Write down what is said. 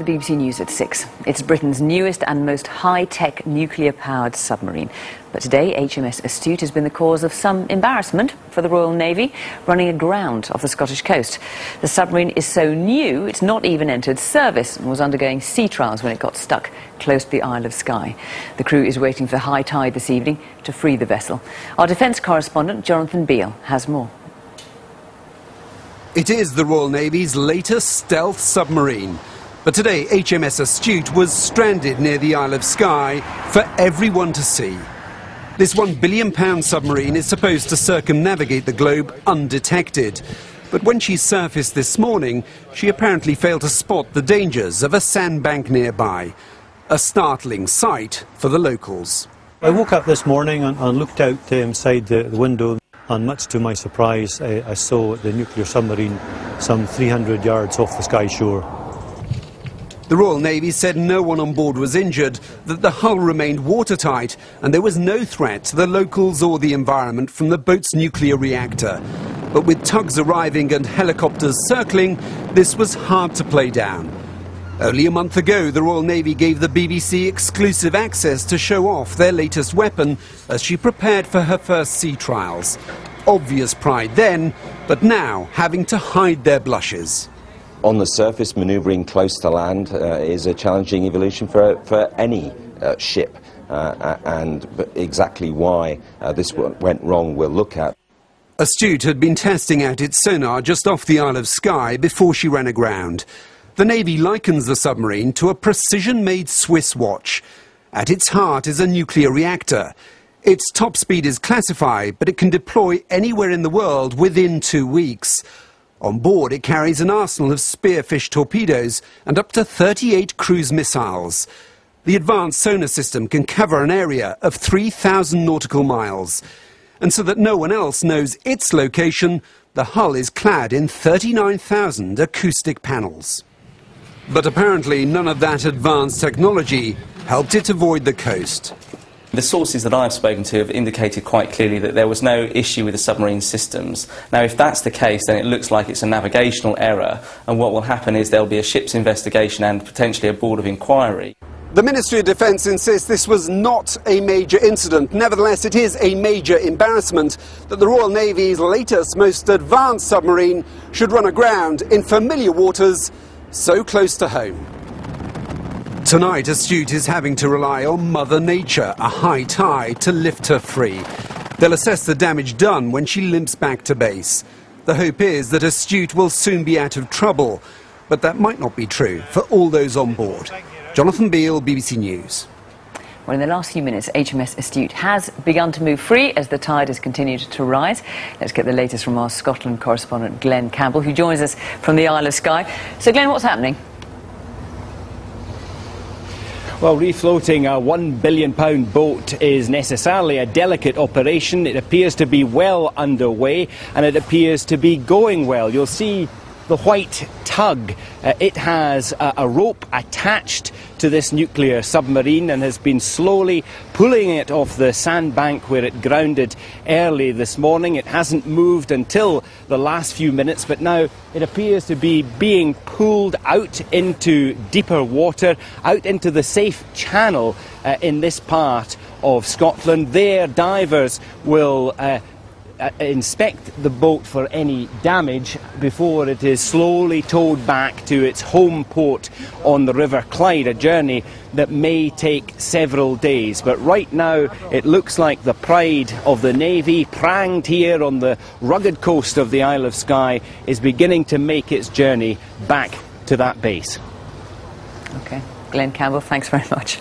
BBC News at 6. It's Britain's newest and most high-tech nuclear-powered submarine. But today, HMS Astute has been the cause of some embarrassment for the Royal Navy, running aground off the Scottish coast. The submarine is so new, it's not even entered service and was undergoing sea trials when it got stuck close to the Isle of Skye. The crew is waiting for high tide this evening to free the vessel. Our defence correspondent, Jonathan Beale, has more. It is the Royal Navy's latest stealth submarine. But today, HMS Astute was stranded near the Isle of Skye for everyone to see. This £1 billion submarine is supposed to circumnavigate the globe undetected. But when she surfaced this morning, she apparently failed to spot the dangers of a sandbank nearby. A startling sight for the locals. I woke up this morning and looked out inside the window, and much to my surprise, I saw the nuclear submarine some 300 yards off the Skye shore. The Royal Navy said no one on board was injured, that the hull remained watertight, and there was no threat to the locals or the environment from the boat's nuclear reactor. But with tugs arriving and helicopters circling, this was hard to play down. Only a month ago, the Royal Navy gave the BBC exclusive access to show off their latest weapon as she prepared for her first sea trials. Obvious pride then, but now having to hide their blushes. On the surface, manoeuvring close to land is a challenging evolution for any ship, and exactly why this went wrong we'll look at. Astute had been testing out its sonar just off the Isle of Skye before she ran aground. The Navy likens the submarine to a precision-made Swiss watch. At its heart is a nuclear reactor. Its top speed is classified, but it can deploy anywhere in the world within 2 weeks. On board, it carries an arsenal of spearfish torpedoes and up to 38 cruise missiles. The advanced sonar system can cover an area of 3,000 nautical miles. And so that no one else knows its location, the hull is clad in 39,000 acoustic panels. But apparently none of that advanced technology helped it avoid the coast. The sources that I've spoken to have indicated quite clearly that there was no issue with the submarine systems. Now, if that's the case, then it looks like it's a navigational error, and what will happen is there'll be a ship's investigation and potentially a board of inquiry. The Ministry of Defence insists this was not a major incident. Nevertheless, it is a major embarrassment that the Royal Navy's latest, most advanced submarine should run aground in familiar waters so close to home. Tonight, Astute is having to rely on Mother Nature, a high tide, to lift her free. They'll assess the damage done when she limps back to base. The hope is that Astute will soon be out of trouble, but that might not be true for all those on board. Jonathan Beale, BBC News. Well, in the last few minutes, HMS Astute has begun to move free as the tide has continued to rise. Let's get the latest from our Scotland correspondent, Glenn Campbell, who joins us from the Isle of Skye. So, Glenn, what's happening? Well, refloating a £1 billion boat is necessarily a delicate operation. It appears to be well underway, and it appears to be going well. You'll see the white tug. It has a rope attached to this nuclear submarine and has been slowly pulling it off the sandbank where it grounded early this morning. It hasn't moved until the last few minutes, but now it appears to be being pulled out into deeper water, out into the safe channel in this part of Scotland. There, divers will inspect the boat for any damage before it is slowly towed back to its home port on the River Clyde, a journey that may take several days. But right now it looks like the pride of the Navy, pranged here on the rugged coast of the Isle of Skye, is beginning to make its journey back to that base. OK. Glenn Campbell, thanks very much.